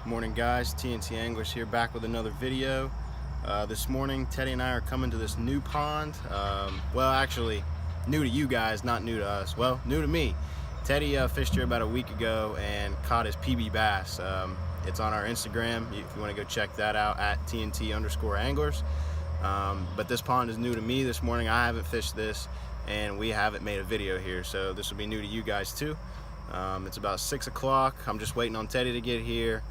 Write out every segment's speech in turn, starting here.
Morning guys, TNT Anglers here, back with another video. This morning Teddy and I are coming to this new pond. Well, actually new to you guys, not new to us. Well, new to me. Teddy fished here about a week ago and caught his PB bass. It's on our Instagram if you want to go check that out at TNT_anglers. But this pond is new to me this morning. I haven't fished this and we haven't made a video here, so this will be new to you guys too. It's about 6 o'clock. I'm just waiting on Teddy to get here.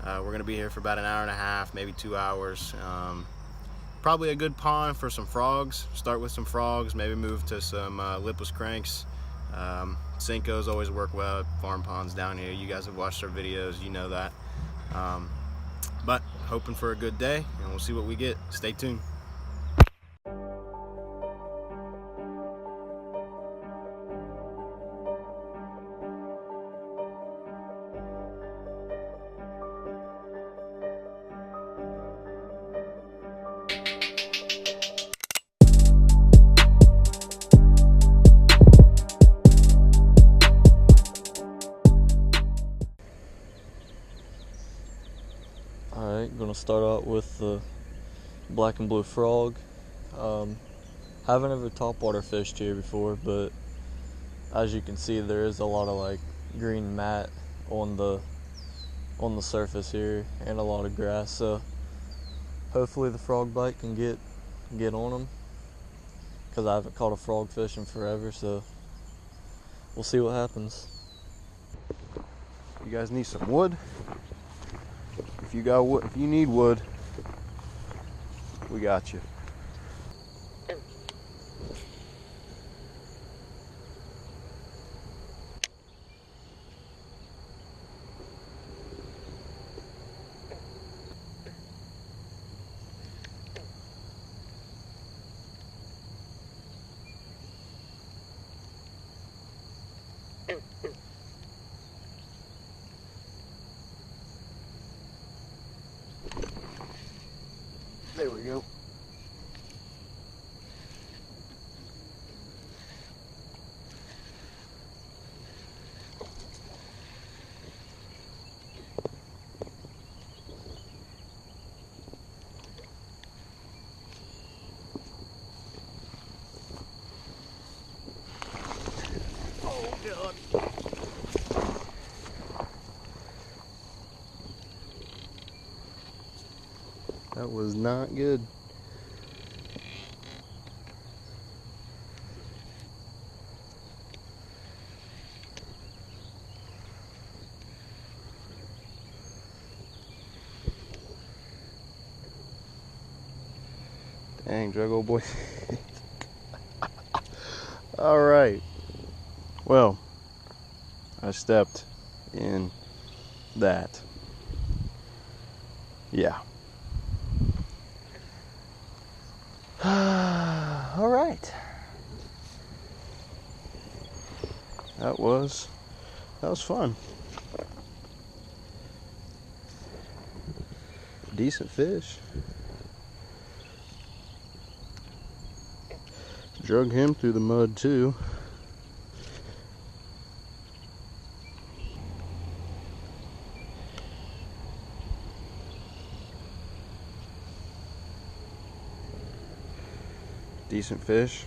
We're gonna be here for about an hour and a half, maybe 2 hours. Probably a good pond for some frogs. Start with some frogs, maybe move to some lipless cranks. Sinkos always work well at farm ponds down here. You guys have watched our videos, you know that. But hoping for a good day, and we'll see what we get. Stay tuned. Alright, gonna start out with the black and blue frog. Haven't ever topwater fished here before, but as you can see, there is a lot of like green mat on the surface here and a lot of grass, so hopefully the frog bite can get on them, because I haven't caught a frog fish in forever, so we'll see what happens. You guys need some wood? If you got wood, if you need wood, we got you. There we go. Oh God. That was not good. Dang, drug old boy. All right. Well, I stepped in that. Yeah. All right. That was fun. Decent fish. Drug him through the mud too. Decent fish,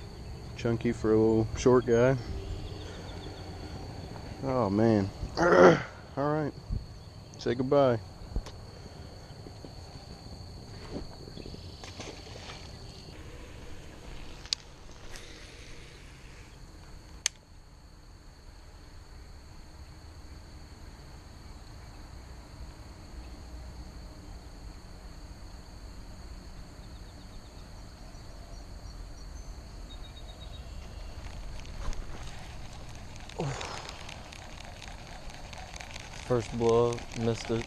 chunky for a little short guy. Oh man. All right, say goodbye. First blow up, missed it.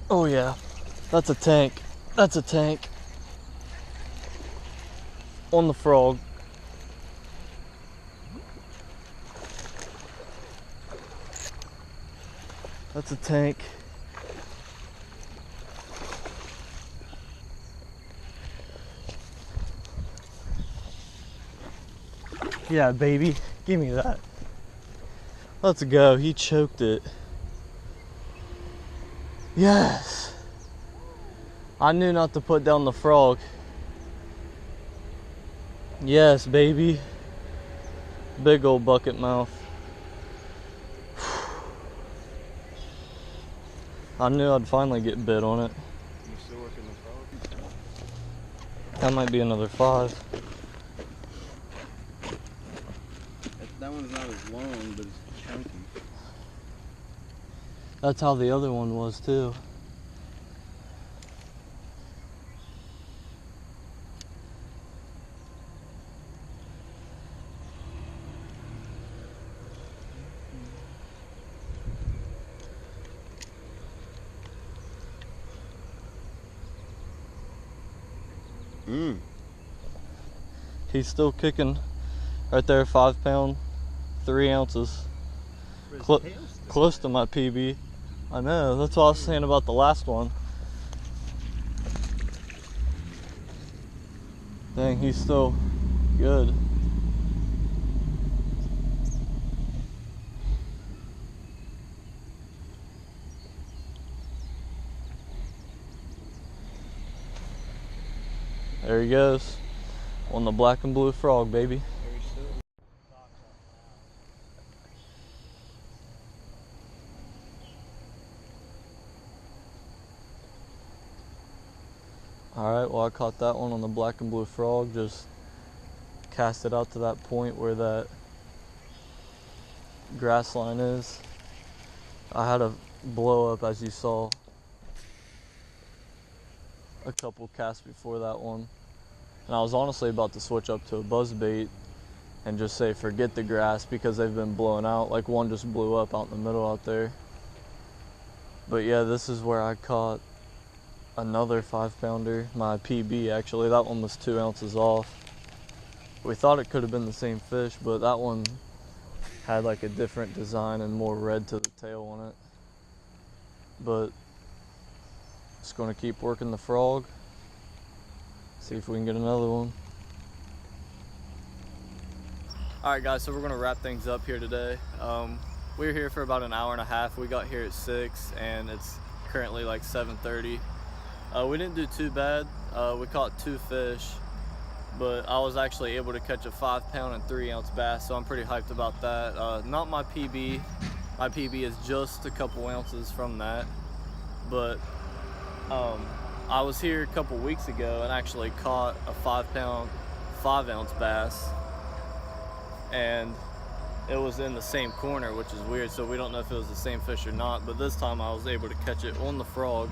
Oh yeah, that's a tank. That's a tank. On the frog. That's a tank. Yeah, baby. Give me that. Let's go. He choked it. Yes. I knew not to put down the frog. Yes, baby. Big old bucket mouth. I knew I'd finally get bit on it. You still working the frog? That might be another 5. That one's not as long, but it's chunky. That's how the other one was too. He's still kicking right there, 5 pound, 3 ounces. Close to my PB. I know, that's what I was saying about the last one. Dang, he's still good. There he goes. On the black and blue frog, baby. Alright, well I caught that one on the black and blue frog. Just cast it out to that point where that grass line is. I had a blow up, as you saw, a couple casts before that one. And I was honestly about to switch up to a buzzbait and just say forget the grass because they've been blown out. Like one just blew up out in the middle out there. But yeah, this is where I caught another 5 pounder, my PB actually. That one was 2 ounces off. We thought it could have been the same fish, but that one had like a different design and more red to the tail on it. But just gonna keep working the frog. See if we can get another one. Alright guys, so we're gonna wrap things up here today. We were here for about an hour and a half. We got here at 6 and it's currently like 7:30. We didn't do too bad. We caught 2 fish, but I was actually able to catch a 5 pound and 3 ounce bass, so I'm pretty hyped about that. Not my PB. My PB is just a couple ounces from that, but I was here a couple weeks ago and actually caught a 5 pound, 5 ounce bass, and it was in the same corner, which is weird, so we don't know if it was the same fish or not, but this time I was able to catch it on the frog.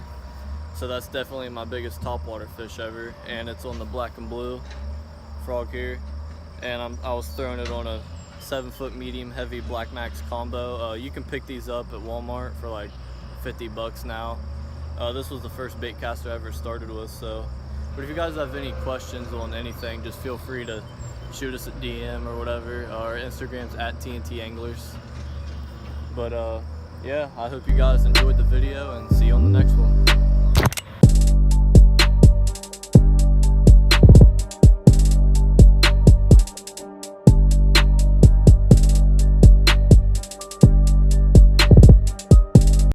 So that's definitely my biggest topwater fish ever, and it's on the black and blue frog here. And I was throwing it on a 7-foot medium heavy Black Max combo. You can pick these up at Walmart for like 50 bucks now. This was the first bait caster I ever started with, so. But if you guys have any questions on anything, just feel free to shoot us at DM or whatever. Our Instagram's @TNT Anglers. But yeah, I hope you guys enjoyed the video.